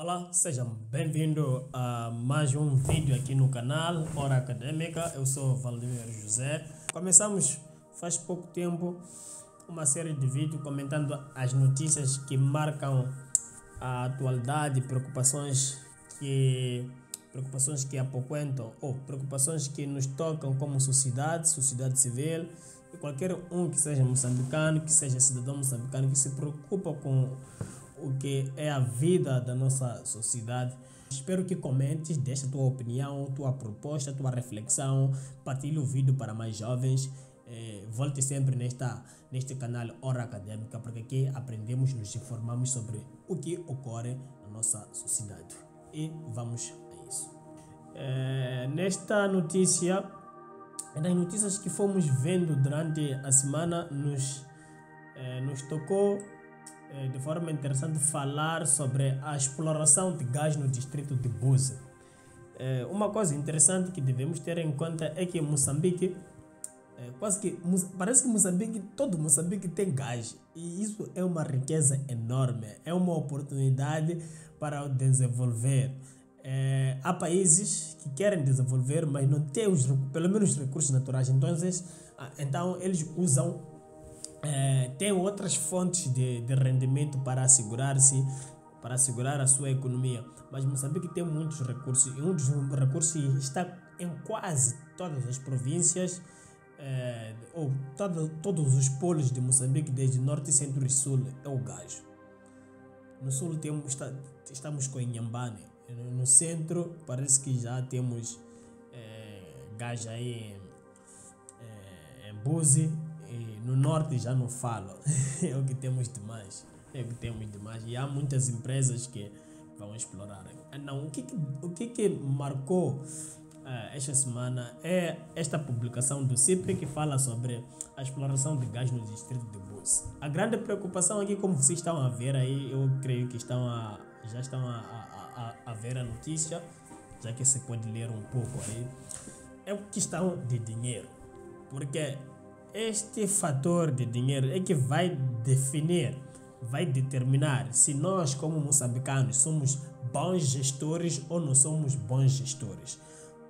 Olá, sejam bem-vindos a mais um vídeo aqui no canal Hora Acadêmica. Eu sou Valdemiro José. Começamos faz pouco tempo uma série de vídeos comentando as notícias que marcam a atualidade, preocupações que apoquentam ou preocupações que nos tocam como sociedade civil e qualquer um que seja moçambicano, que seja cidadão moçambicano que se preocupa com o que é a vida da nossa sociedade. Espero que comentes, deixe a tua opinião, tua proposta, tua reflexão, partilhe o vídeo para mais jovens. Volte sempre neste canal Hora Acadêmica, porque aqui aprendemos, nos informamos sobre o que ocorre na nossa sociedade. E vamos a isso. Nesta notícia, nas notícias que fomos vendo durante a semana, nos tocou de forma interessante falar sobre a exploração de gás no distrito de Buzi. Uma coisa interessante que devemos ter em conta é que Moçambique, parece que todo Moçambique tem gás, e isso é uma riqueza enorme, é uma oportunidade para o desenvolver. Há países que querem desenvolver, mas não têm pelo menos os recursos naturais, então eles usam tem outras fontes de rendimento para assegurar a sua economia. Mas Moçambique tem muitos recursos, e um dos recursos está em quase todas as províncias, todos os polos de Moçambique, desde norte, centro e sul, é o gás. No sul estamos com Inhambane, no centro parece que já temos gás aí em Buzi. No norte já não falo, é o que temos demais, e há muitas empresas que vão explorar. Não, o que marcou esta semana é esta publicação do CIPRI, que fala sobre a exploração de gás no distrito de Buzi. A grande preocupação aqui, como vocês estão a ver aí, eu creio que já estão a ver a notícia, já que se pode ler um pouco aí, é a questão de dinheiro, porque este fator de dinheiro é que vai determinar se nós, como moçambicanos, somos bons gestores ou não somos bons gestores.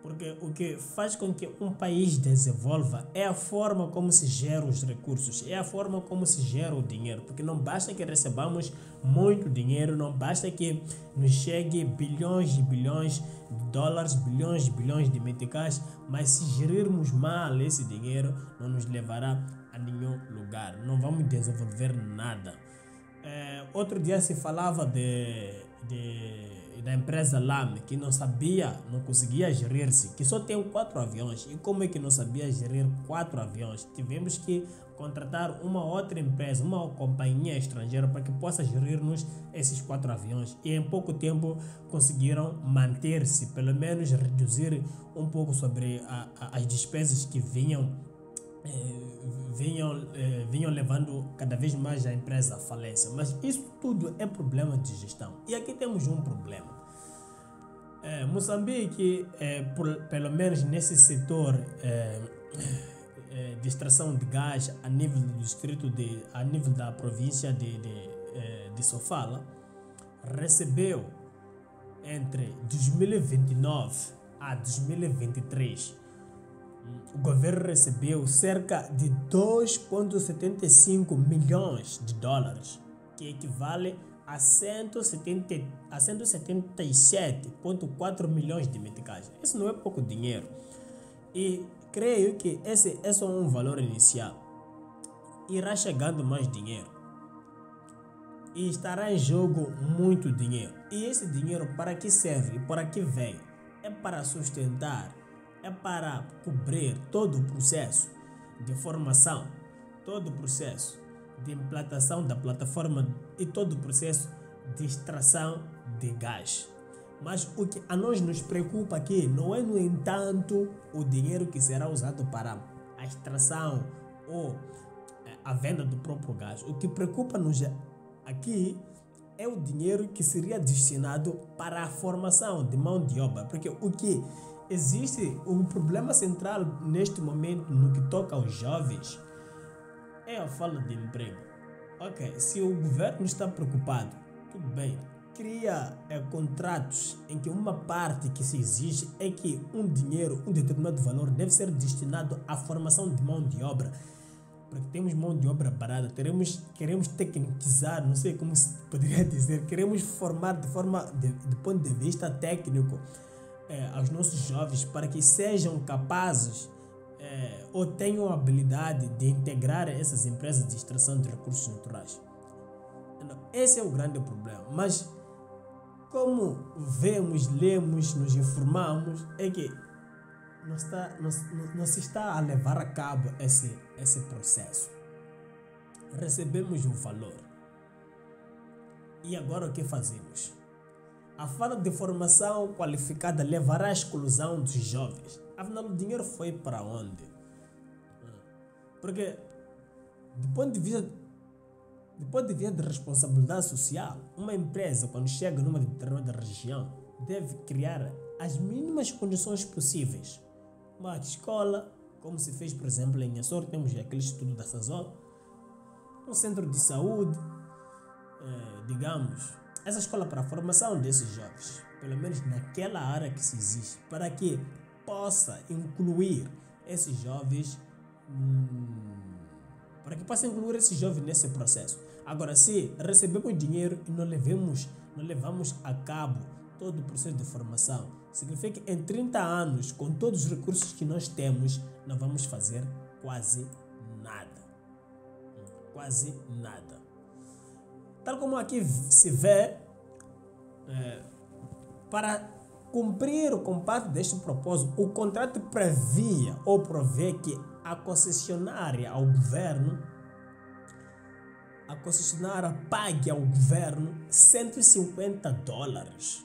Porque o que faz com que um país desenvolva é a forma como se geram os recursos, é a forma como se gera o dinheiro. Porque não basta que recebamos muito dinheiro, não basta que nos chegue bilhões de bilhões de dólares, bilhões de meticais, mas se gerirmos mal esse dinheiro, não nos levará a nenhum lugar, não vamos desenvolver nada. Outro dia se falava da empresa LAM, que não conseguia gerir-se, que só tem 4 aviões. E como é que não sabia gerir 4 aviões? Tivemos que contratar uma outra empresa, uma companhia estrangeira, para que possa gerir-nos esses 4 aviões. E em pouco tempo conseguiram manter-se, pelo menos reduzir um pouco sobre as despesas que vinham levando cada vez mais a empresa à falência. Mas isso tudo é problema de gestão. E aqui temos um problema. Moçambique, pelo menos nesse setor de extração de gás a nível do distrito, a nível da província de Sofala, recebeu entre 2029 a 2023, o governo recebeu cerca de 2,75 milhões de dólares, que equivale a 177,4 milhões de meticais. Isso não é pouco dinheiro. E creio que esse é só um valor inicial. Irá chegando mais dinheiro. E estará em jogo muito dinheiro. E esse dinheiro para que serve e para que veio? É para sustentar, é para cobrir todo o processo de formação, todo o processo de implantação da plataforma e todo o processo de extração de gás. Mas o que a nós nos preocupa aqui não é, no entanto, o dinheiro que será usado para a extração ou a venda do próprio gás. O que preocupa-nos aqui é o dinheiro que seria destinado para a formação de mão de obra, porque o que existe, um problema central neste momento no que toca aos jovens é a falta de emprego. Ok, se o governo está preocupado, tudo bem, cria contratos em que uma parte que se exige é que um determinado valor deve ser destinado à formação de mão de obra. Porque temos mão de obra barata, queremos tecnicizar, não sei como se poderia dizer, queremos formar de ponto de vista técnico aos nossos jovens para que sejam capazes ou tenham a habilidade de integrar essas empresas de extração de recursos naturais. Esse é o grande problema. Mas como vemos, lemos, nos informamos, é que não se está a levar a cabo esse processo. Recebemos o valor. E agora o que fazemos? A falta de formação qualificada levará à exclusão dos jovens. Afinal, o dinheiro foi para onde? Porque, do ponto de vista de responsabilidade social, uma empresa, quando chega numa determinada região, deve criar as mínimas condições possíveis. Uma escola, como se fez, por exemplo, em Açor, temos aquele estudo da SASOL, um centro de saúde, digamos, essa escola para a formação desses jovens, pelo menos naquela área que se exige, para que possa incluir esses jovens nesse processo. Agora, se recebemos dinheiro e não levamos a cabo todo o processo de formação, significa que em 30 anos, com todos os recursos que nós temos, não vamos fazer quase nada. Quase nada. Tal como aqui se vê, para cumprir com parte deste propósito, o contrato previa ou provê que a concessionária pague ao governo $150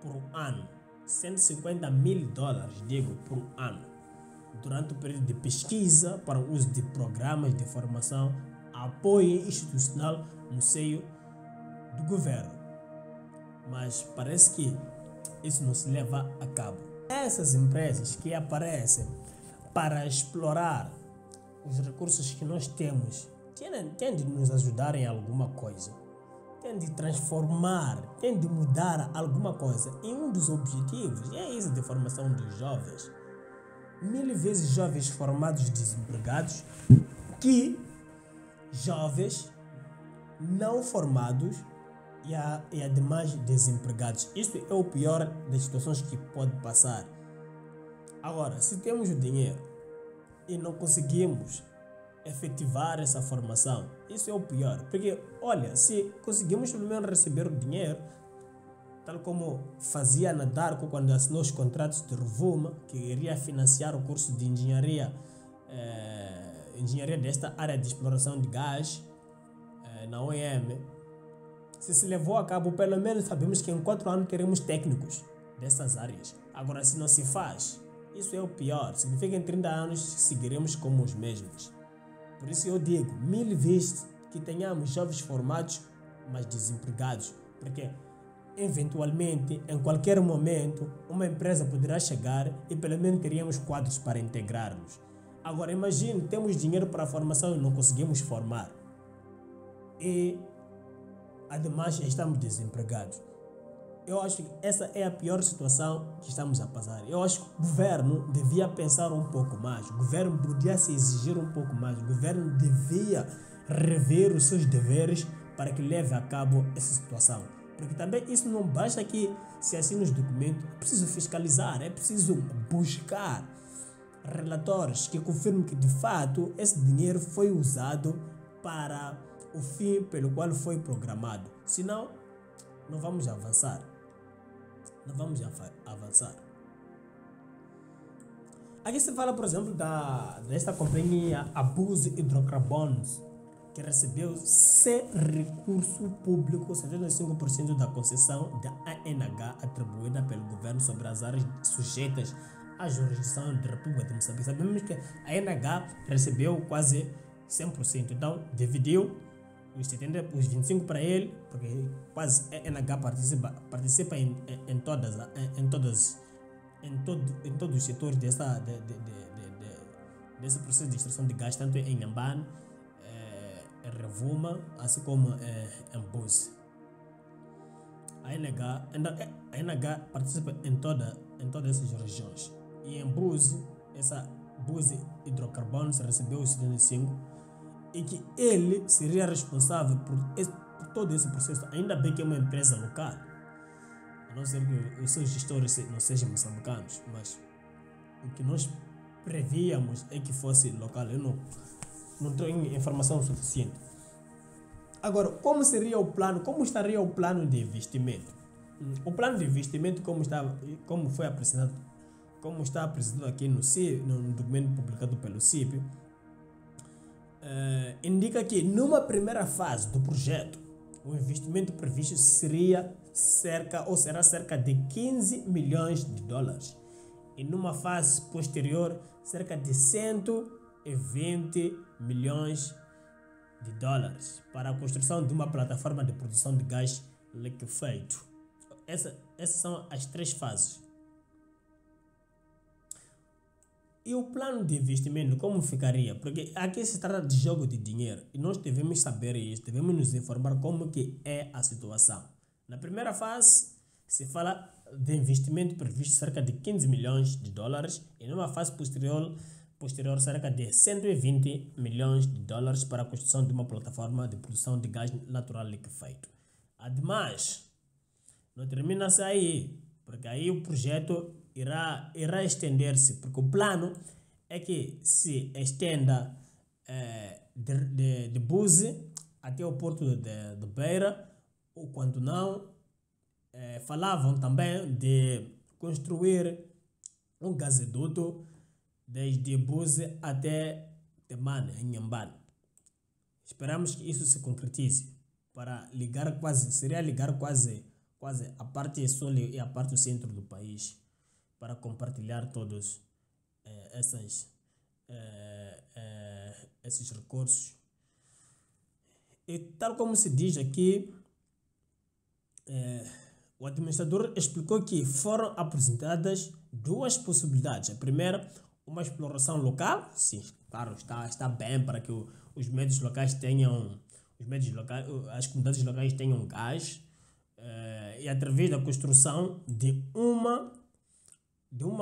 por ano, $150.000, por ano, durante o período de pesquisa para o uso de programas de formação, apoio institucional no seio do governo. Mas parece que isso não se leva a cabo. Essas empresas que aparecem para explorar os recursos que nós temos têm de nos ajudar em alguma coisa, têm de transformar, têm de mudar alguma coisa. E um dos objetivos é isso de formação dos jovens. 1000 vezes jovens formados desempregados que jovens não formados e ademais desempregados. Isto é o pior das situações que pode passar. Agora, se temos o dinheiro e não conseguimos efetivar essa formação, isso é o pior. Porque, olha, se conseguimos pelo menos receber o dinheiro, tal como fazia na Darko quando assinou os contratos de Rovuma, que iria financiar o curso de engenharia desta área de exploração de gás na OEM, se levou a cabo, pelo menos sabemos que em 4 anos teremos técnicos dessas áreas. Agora, se não se faz, isso é o pior. Significa que em 30 anos seguiremos como os mesmos. Por isso eu digo, 1000 vezes que tenhamos jovens formados, mas desempregados. Porque, eventualmente, em qualquer momento, uma empresa poderá chegar e pelo menos teríamos quadros para integrá-los. Agora, imagine, temos dinheiro para a formação e não conseguimos formar. E ademais, estamos desempregados. Eu acho que essa é a pior situação que estamos a passar. Eu acho que o governo devia pensar um pouco mais. O governo podia se exigir um pouco mais. O governo devia rever os seus deveres para que leve a cabo essa situação. Porque também isso não basta que se assine os documentos. É preciso fiscalizar, é preciso buscar relatórios que confirmem que de fato esse dinheiro foi usado para o fim pelo qual foi programado. Senão, não vamos avançar. Não vamos avançar. Aqui se fala, por exemplo, desta companhia Abuso Hidrocarbonos, que recebeu sem recurso público 75% da concessão da ANH atribuída pelo governo sobre as áreas sujeitas à jurisdição da República de Moçambique. Sabemos que a ANH recebeu quase 100%, então dividiu os 25 para ele, porque quase a ANH participa em todos os setores desse processo de extração de gás, tanto em Nhambane, em Rovuma, assim como em Buse. A a NH participa em todas essas regiões. E em Búzios, essa Búzios Hidrocarbones recebeu os 75 e que ele seria responsável por todo esse processo. Ainda bem que é uma empresa local, a não ser que os seus gestores não sejam moçambicanos, mas o que nós prevíamos é que fosse local. Eu não tenho informação suficiente. Agora, como seria o plano? Como estaria o plano de investimento? O plano de investimento, como foi apresentado, como está apresentado aqui no documento publicado pelo CIP, indica que numa primeira fase do projeto, o investimento previsto será cerca de 15 milhões de dólares. E numa fase posterior, cerca de 120 milhões de dólares para a construção de uma plataforma de produção de gás liquefeito. Essas são as 3 fases. E o plano de investimento, como ficaria? Porque aqui se trata de jogo de dinheiro e nós devemos saber isso, devemos nos informar como que é a situação. Na primeira fase, se fala de investimento previsto cerca de 15 milhões de dólares e numa fase posterior cerca de 120 milhões de dólares para a construção de uma plataforma de produção de gás natural liquefeito. Ademais, não termina-se aí, porque aí o projeto irá estender-se, porque o plano é que se estenda de Búzios até o porto de Beira, ou quando não, falavam também de construir um gasoduto desde Búzios até Temane, em Nhambane. Esperamos que isso se concretize para ligar quase a parte sul e a parte centro do país, para compartilhar todos esses recursos. E tal como se diz aqui, o administrador explicou que foram apresentadas 2 possibilidades. A primeira, uma exploração local, sim, claro, está bem para que os médios locais tenham, as comunidades locais tenham gás, e através da construção de uma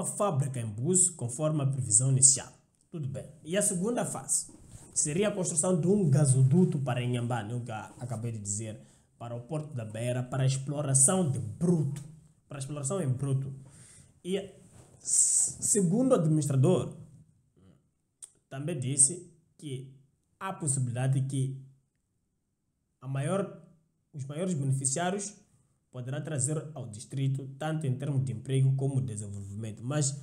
fábrica em Búzios, conforme a previsão inicial. Tudo bem. E a segunda fase seria a construção de um gasoduto para Inhambane, o que acabei de dizer, para o Porto da Beira, para a exploração de bruto, para a exploração em bruto. E segundo o administrador, também disse que há possibilidade de que os maiores beneficiários poderá trazer ao distrito, tanto em termos de emprego como de desenvolvimento. Mas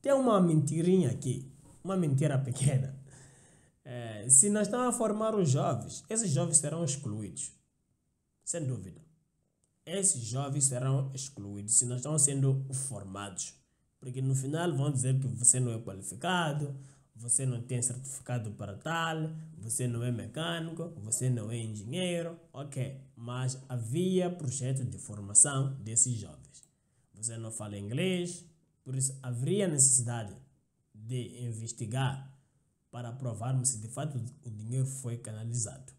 tem uma mentirinha aqui, uma mentira pequena. Se nós estamos a formar os jovens, esses jovens serão excluídos, sem dúvida. Esses jovens serão excluídos se nós estamos sendo formados, porque no final vão dizer que você não é qualificado, você não tem certificado para tal, você não é mecânico, você não é engenheiro, ok. Mas havia projeto de formação desses jovens. Você não fala inglês, por isso haveria necessidade de investigar para provarmos se de fato o dinheiro foi canalizado.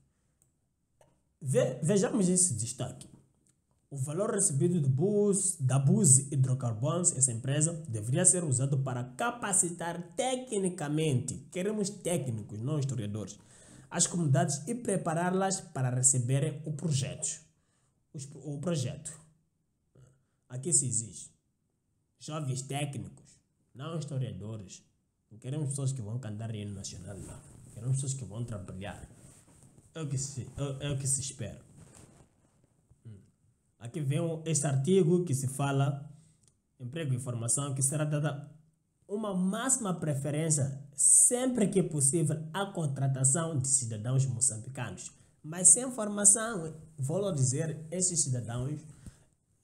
Vejamos esse destaque. O valor recebido da Búzios Hidrocarbones, essa empresa, deveria ser usado para capacitar tecnicamente, queremos técnicos, não historiadores, as comunidades e prepará-las para receberem o projeto. Aqui se exige jovens técnicos, não historiadores. Não queremos pessoas que vão cantar hino nacional, não. Queremos pessoas que vão trabalhar. É o que se espera. Aqui vem este artigo que se fala emprego e formação, que será dada uma máxima preferência sempre que possível à contratação de cidadãos moçambicanos. Mas sem formação, vou dizer, esses cidadãos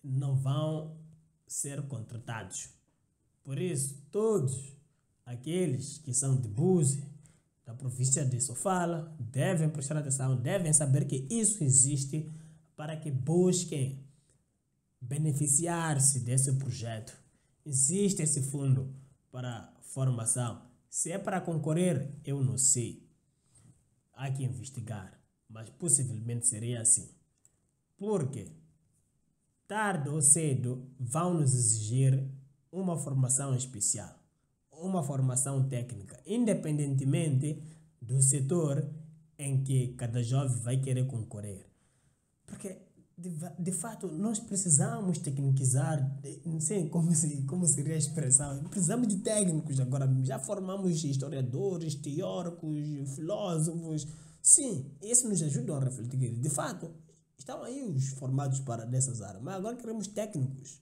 não vão ser contratados. Por isso, todos aqueles que são de Búzios, da província de Sofala, devem prestar atenção, devem saber que isso existe para que busquem beneficiar-se desse projeto. Existe esse fundo para formação. Se é para concorrer, eu não sei. Há que investigar, mas possivelmente seria assim. Por quê? tarde ou cedo, vão nos exigir uma formação especial, uma formação técnica, independentemente do setor em que cada jovem vai querer concorrer. Porque, de fato, nós precisamos tecnicizar, não sei como seria a expressão, precisamos de técnicos agora. Já formamos historiadores, teóricos, filósofos. Sim, isso nos ajuda a refletir. De fato, estão aí os formados para dessas áreas, mas agora queremos técnicos.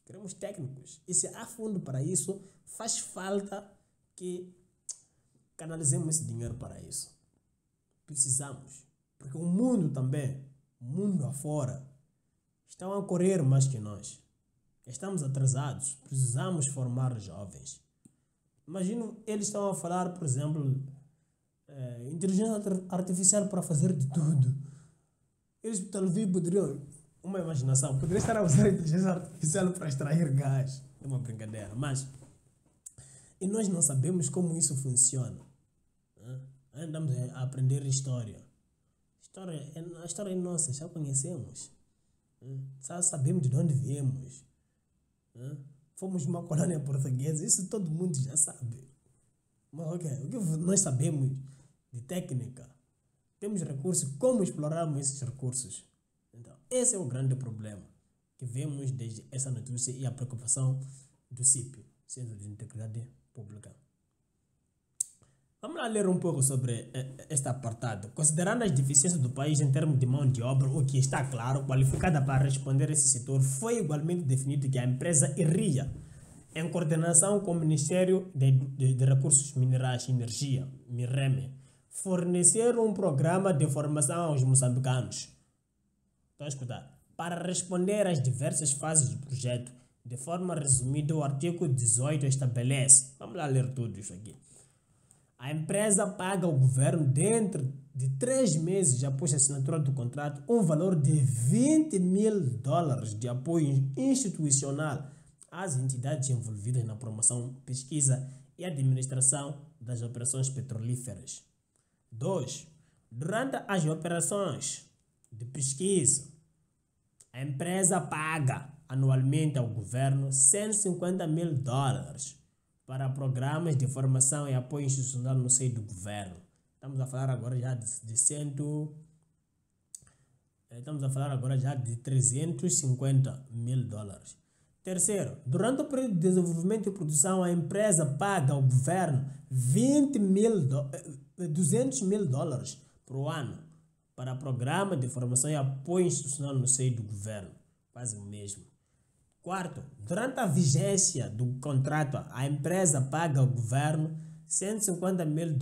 Queremos técnicos. E se há fundo para isso, faz falta que canalizemos esse dinheiro para isso. Precisamos. Porque o mundo também, o mundo afora, estão a correr mais que nós. Estamos atrasados. Precisamos formar jovens. Imagino, eles estão a falar, por exemplo, inteligência artificial para fazer de tudo. Eles talvez poderiam, uma imaginação, poderiam estar a usar a inteligência artificial para extrair gás. É uma brincadeira, mas e nós não sabemos como isso funciona. Andamos a aprender história. A história é nossa, já conhecemos. Já sabemos de onde viemos. Fomos uma colônia portuguesa, isso todo mundo já sabe. Mas o que nós sabemos de técnica? Temos recursos, como explorarmos esses recursos? Então, esse é o grande problema que vemos desde essa notícia e a preocupação do CIP, Centro de Integridade Pública. Vamos lá ler um pouco sobre este apartado. Considerando as deficiências do país em termos de mão de obra, o que está claro, qualificada para responder a esse setor, foi igualmente definido que a empresa IRIA, em coordenação com o Ministério de Recursos Minerais e Energia, MIREME, fornecer um programa de formação aos moçambicanos. Estão a escutar? Para responder às diversas fases do projeto, de forma resumida, o artigo 18 estabelece. Vamos lá ler tudo isso aqui. A empresa paga ao governo, dentro de 3 meses após a assinatura do contrato, um valor de $20 mil de apoio institucional às entidades envolvidas na promoção, pesquisa e administração das operações petrolíferas. 2. Durante as operações de pesquisa, a empresa paga anualmente ao governo $150 mil para programas de formação e apoio institucional no seio do governo. Estamos a falar agora já de $350 mil. Terceiro, durante o período de desenvolvimento e produção, a empresa paga ao governo $200 mil por ano para programa de formação e apoio institucional no seio do governo. Quase o mesmo. Quarto, durante a vigência do contrato, a empresa paga ao governo $150 mil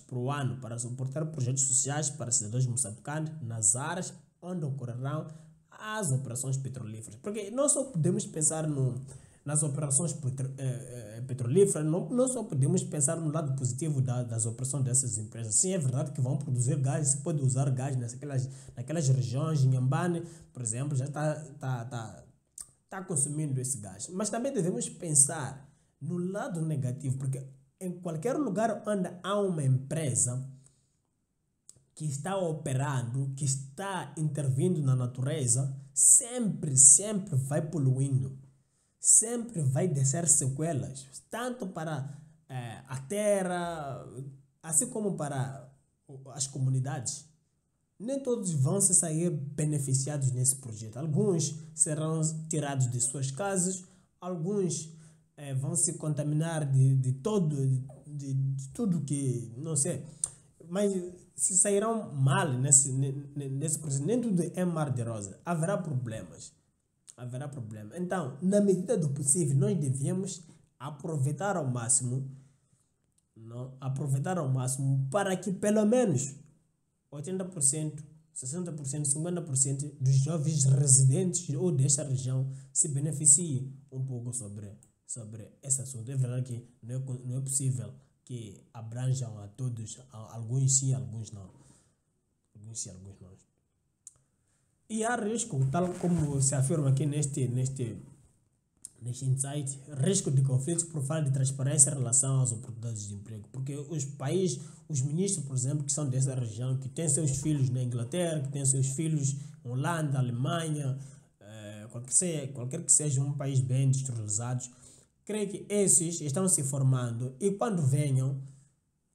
por ano para suportar projetos sociais para cidadãos moçambicanos nas áreas onde ocorrerão as operações petrolíferas. Porque nós só podemos pensar nas operações petrolíferas, não só podemos pensar no lado positivo das operações dessas empresas. Sim, é verdade que vão produzir gás, se pode usar gás naquelas regiões. Inhambane, por exemplo, já está consumindo esse gás. Mas também devemos pensar no lado negativo, porque em qualquer lugar onde há uma empresa que está operando, que está intervindo na natureza, sempre vai poluindo. Sempre vai deixar sequelas, tanto para a terra, assim como para as comunidades. Nem todos vão se sair beneficiados nesse projeto. Alguns serão tirados de suas casas, alguns vão se contaminar de tudo que, não sei, mas se sairão mal nesse processo. Nem tudo é mar de rosa. Haverá problemas. Então, na medida do possível, nós devemos aproveitar ao máximo, para que pelo menos 80%, 60%, 50% dos jovens residentes ou desta região se beneficiem um pouco sobre esse assunto. É verdade que não é possível que abranjam a todos, alguns sim, alguns não. E há risco, tal como se afirma aqui neste insight, risco de conflitos por falta de transparência em relação às oportunidades de emprego. Porque os ministros, por exemplo, que são dessa região, que têm seus filhos na Inglaterra, que têm seus filhos em Holanda, Alemanha, qualquer que seja um país bem industrializado, creio que esses estão se formando e quando venham,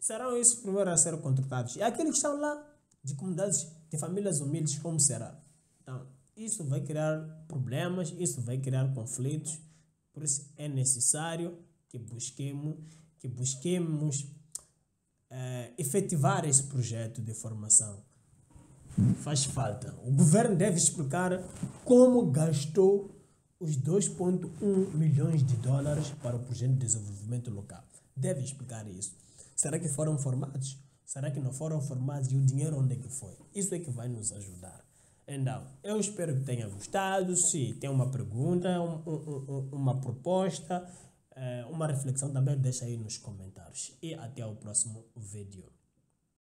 serão esses primeiros a ser contratados. E aqueles que estão lá, de comunidades, de famílias humildes, como será? Então, isso vai criar problemas, isso vai criar conflitos, por isso é necessário que busquemos efetivar esse projeto de formação. Faz falta. O governo deve explicar como gastou os 2,1 milhões de dólares para o projeto de desenvolvimento local. Deve explicar isso. Será que foram formados? Será que não foram formados? E o dinheiro onde é que foi? Isso é que vai nos ajudar. Então, eu espero que tenha gostado. Se tem uma pergunta, uma proposta, uma reflexão, também deixa aí nos comentários. E até o próximo vídeo.